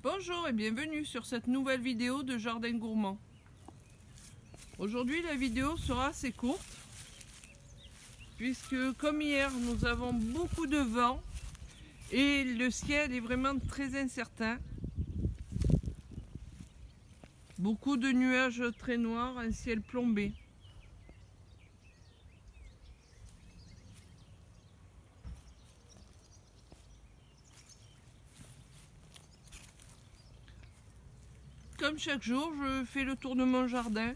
Bonjour et bienvenue sur cette nouvelle vidéo de Jardin Gourmand. Aujourd'hui la vidéo sera assez courte puisque comme hier nous avons beaucoup de vent et le ciel est vraiment très incertain. Beaucoup de nuages très noirs, un ciel plombé. Comme chaque jour, je fais le tour de mon jardin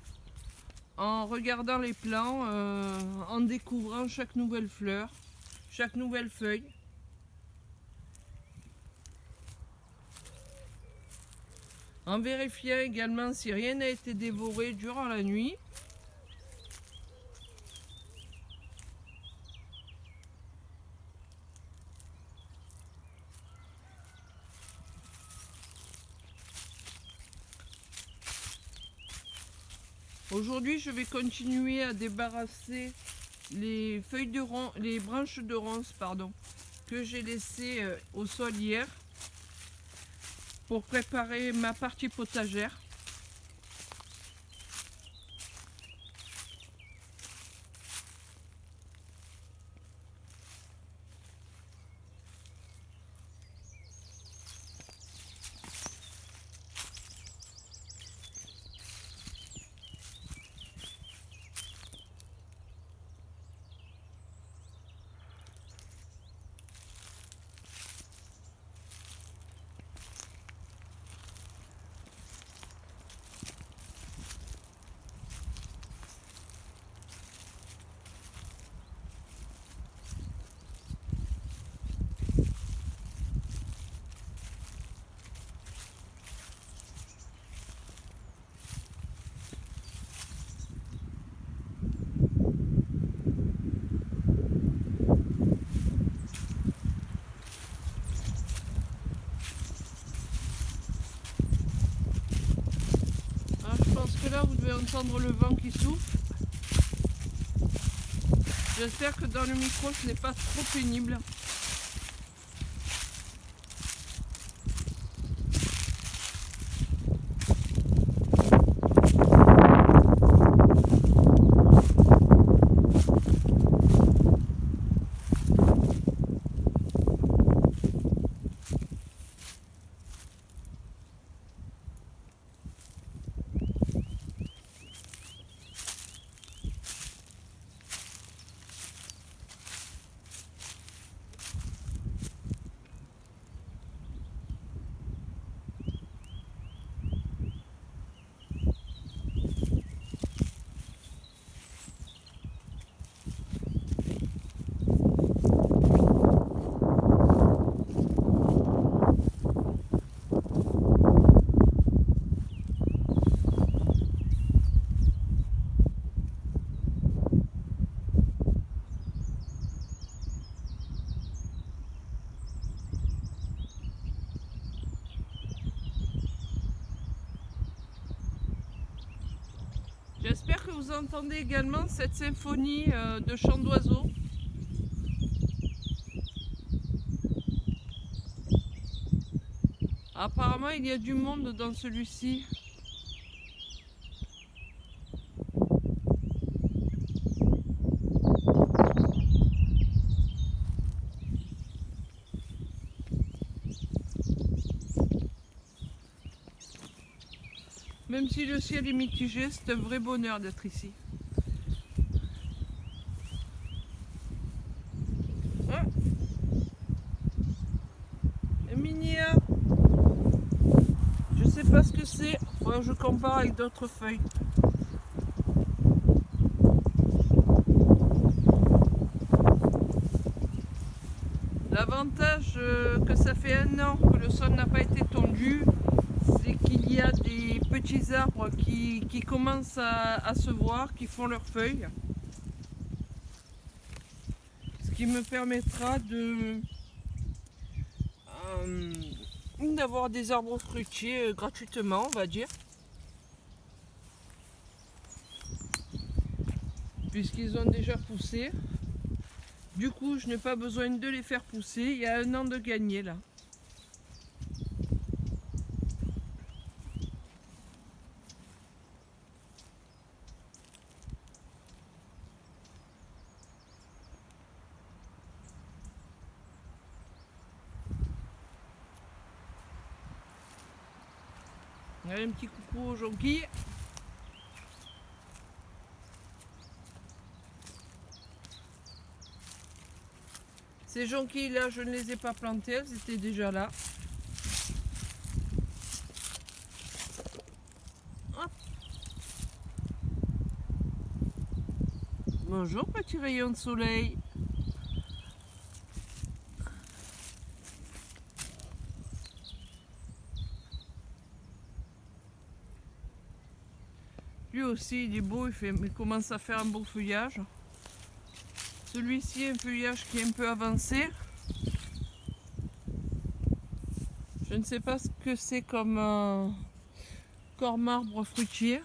en regardant les plants, en découvrant chaque nouvelle fleur, chaque nouvelle feuille. En vérifiant également si rien n'a été dévoré durant la nuit. Aujourd'hui, je vais continuer à débarrasser les branches de ronces, que j'ai laissées au sol hier pour préparer ma partie potagère. Là vous devez entendre le vent qui souffle. J'espère que dans le micro ce n'est pas trop pénible. J'espère que vous entendez également cette symphonie de chants d'oiseaux. Apparemment, il y a du monde dans celui-ci. Même si le ciel est mitigé, c'est un vrai bonheur d'être ici. Ah, Emilia, je sais pas ce que c'est. Ouais, je compare avec d'autres feuilles. L'avantage que ça fait 1 an que le sol n'a pas été tondu, c'est qu'il y a des petits arbres qui commencent à se voir, qui font leurs feuilles. Ce qui me permettra d'avoir des arbres fruitiers gratuitement, on va dire. Puisqu'ils ont déjà poussé. Du coup, je n'ai pas besoin de les faire pousser. Il y a 1 an de gagné là. Allez, un petit coucou aux jonquilles. Ces jonquilles là, je ne les ai pas plantées, elles étaient déjà là. Hop. Bonjour petit rayon de soleil. Lui aussi il est beau, il commence à faire un beau feuillage. Celui-ci un feuillage qui est un peu avancé. Je ne sais pas ce que c'est comme corps marbre fruitier.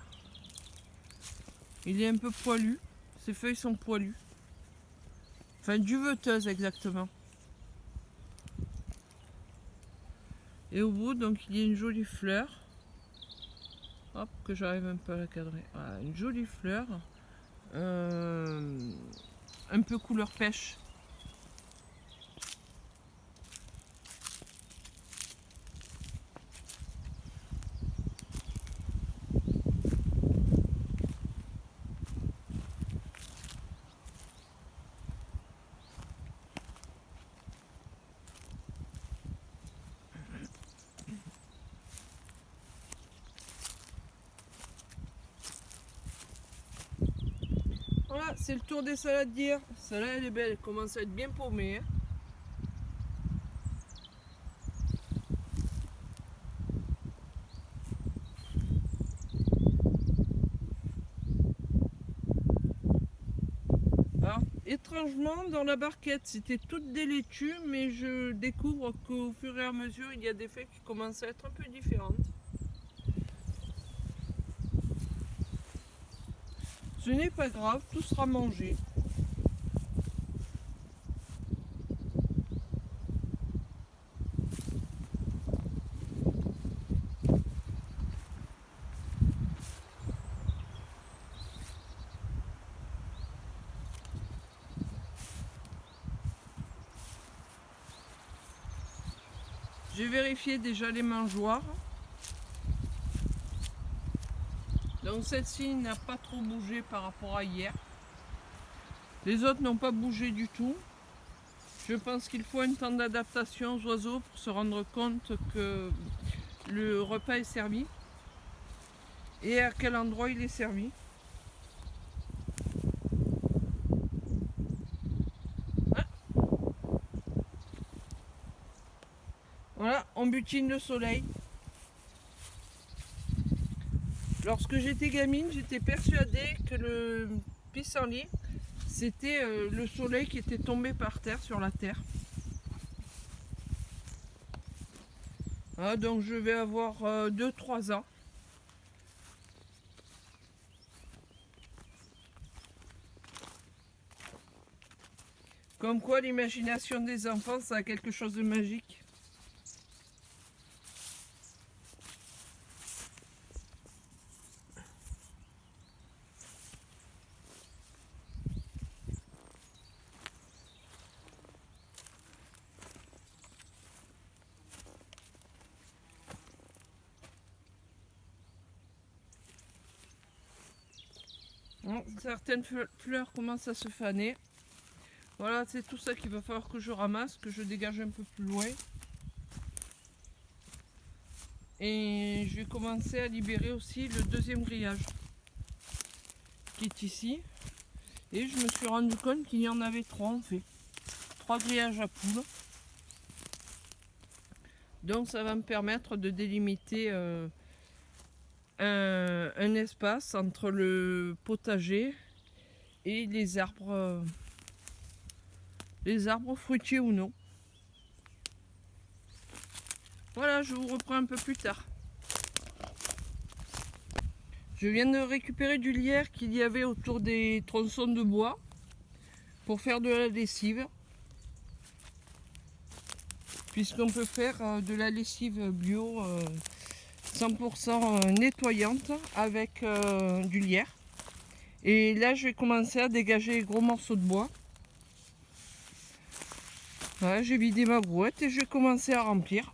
Il est un peu poilu. Ses feuilles sont poilues. Enfin duveteuses exactement. Et au bout donc il y a une jolie fleur. Hop, que j'arrive un peu à la cadrer. Voilà, une jolie fleur. Un peu couleur pêche. Voilà, c'est le tour des saladières. Celle-là, elle est belle, elle commence à être bien paumée. Hein. Alors, étrangement, dans la barquette, c'était toutes des laitues, mais je découvre qu'au fur et à mesure, il y a des feuilles qui commencent à être un peu différentes. Ce n'est pas grave, tout sera mangé. J'ai vérifié déjà les mangeoires. Donc celle-ci n'a pas trop bougé par rapport à hier. Les autres n'ont pas bougé du tout. Je pense qu'il faut un temps d'adaptation aux oiseaux pour se rendre compte que le repas est servi et à quel endroit il est servi. Ah. Voilà, on butine le soleil. Lorsque j'étais gamine, j'étais persuadée que le pissenlit, c'était le soleil qui était tombé par terre sur la terre. Voilà, donc je vais avoir 2-3 ans. Comme quoi l'imagination des enfants, ça a quelque chose de magique. Certaines fleurs commencent à se faner. Voilà, c'est tout ça qu'il va falloir que je ramasse, que je dégage un peu plus loin. Et je vais commencer à libérer aussi le deuxième grillage qui est ici. Et je me suis rendu compte qu'il y en avait 3 en fait. 3 grillages à poules. Donc ça va me permettre de délimiter un espace entre le potager et les arbres fruitiers ou non. Voilà, je vous reprends un peu plus tard. Je viens de récupérer du lierre qu'il y avait autour des tronçons de bois pour faire de la lessive. Puisqu'on peut faire de la lessive bio 100% nettoyante avec du lierre. Et là, je vais commencer à dégager les gros morceaux de bois. Voilà, j'ai vidé ma brouette et je vais commencer à remplir.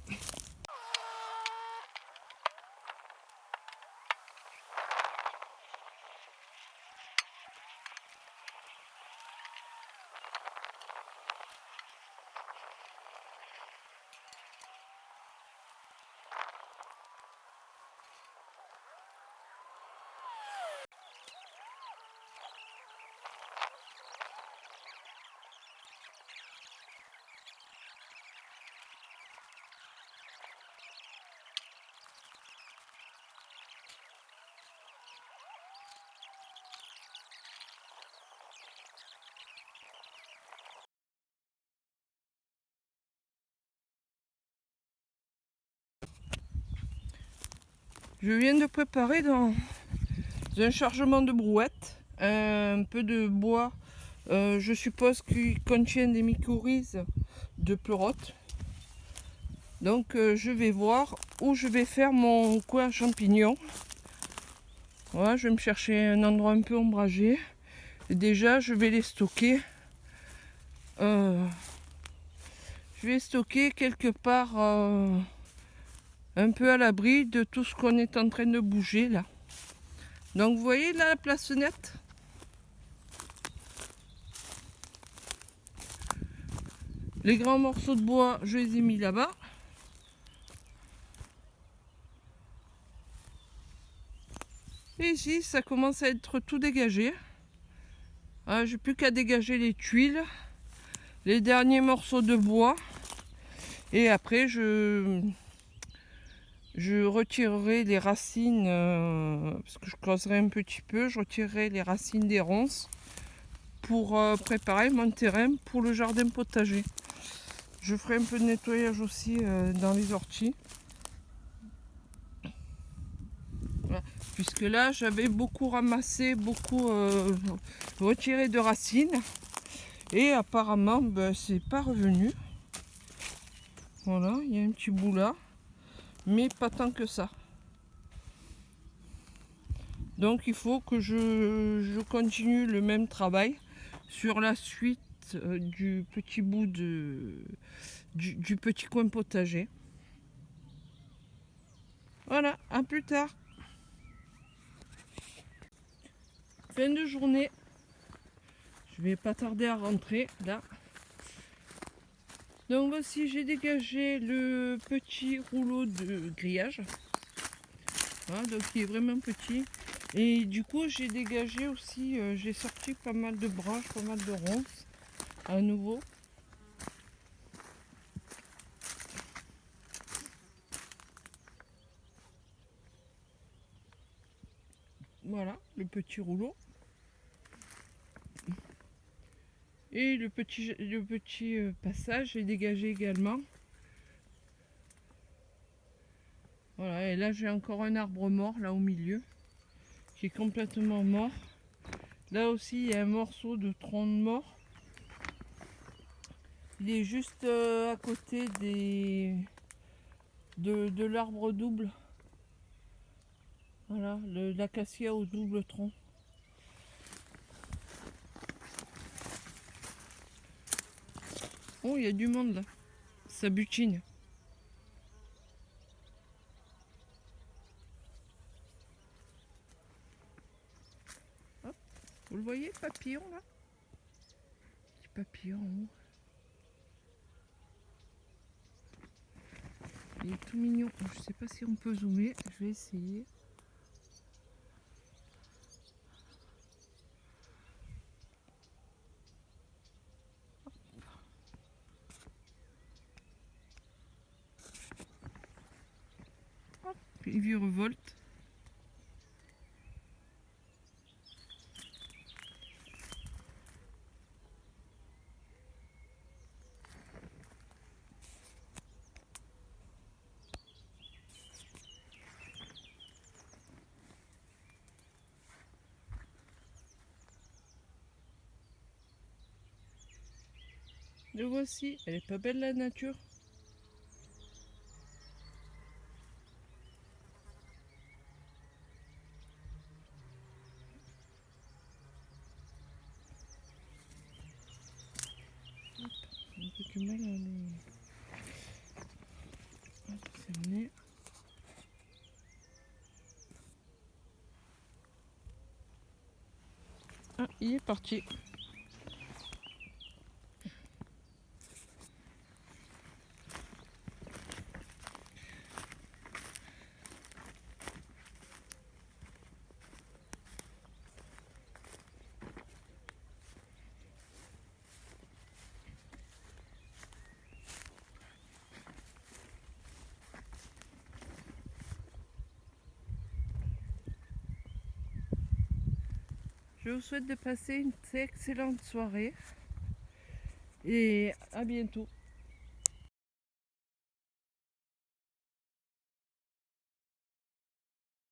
Je viens de préparer dans un chargement de brouette un peu de bois, je suppose qu'il contient des mycorhizes de pleurote. Donc je vais voir où je vais faire mon coin champignon. Voilà, je vais me chercher un endroit un peu ombragé. Et déjà je vais les stocker. Je vais stocker quelque part un peu à l'abri de tout ce qu'on est en train de bouger là. Donc vous voyez là la place nette. Les grands morceaux de bois, je les ai mis là-bas. Et ici, ça commence à être tout dégagé. Ah, j'ai plus qu'à dégager les tuiles, les derniers morceaux de bois. Et après, je retirerai les racines, parce que je creuserai un petit peu, je retirerai les racines des ronces pour préparer mon terrain pour le jardin potager. Je ferai un peu de nettoyage aussi dans les orties. Voilà. Puisque là, j'avais beaucoup ramassé, beaucoup retiré de racines. Et apparemment, ben, c'est pas revenu. Voilà, il y a un petit bout là. Mais pas tant que ça. Donc il faut que je continue le même travail sur la suite du petit bout du petit coin potager. Voilà, à plus tard. Fin de journée. Je vais pas tarder à rentrer là. Donc voici, j'ai dégagé le petit rouleau de grillage. Voilà, donc il est vraiment petit. Et du coup, j'ai dégagé aussi, j'ai sorti pas mal de branches, pas mal de ronces à nouveau. Voilà, le petit rouleau. Et le petit passage est dégagé également. Voilà, et là j'ai encore un arbre mort là au milieu, qui est complètement mort. Là aussi il y a un morceau de tronc de mort. Il est juste à côté de l'arbre double. Voilà, l'acacia au double tronc. Oh, il y a du monde là. Ça butine. Hop, vous le voyez, papillon là? Petit papillon en haut. Il est tout mignon. Je sais pas si on peut zoomer. Je vais essayer. Hop, il virevolte. Le voici. Elle est pas belle la nature. Un peu que mal à les... Hop, c'est amené. Ah, il est parti. Je vous souhaite de passer une excellente soirée et à bientôt.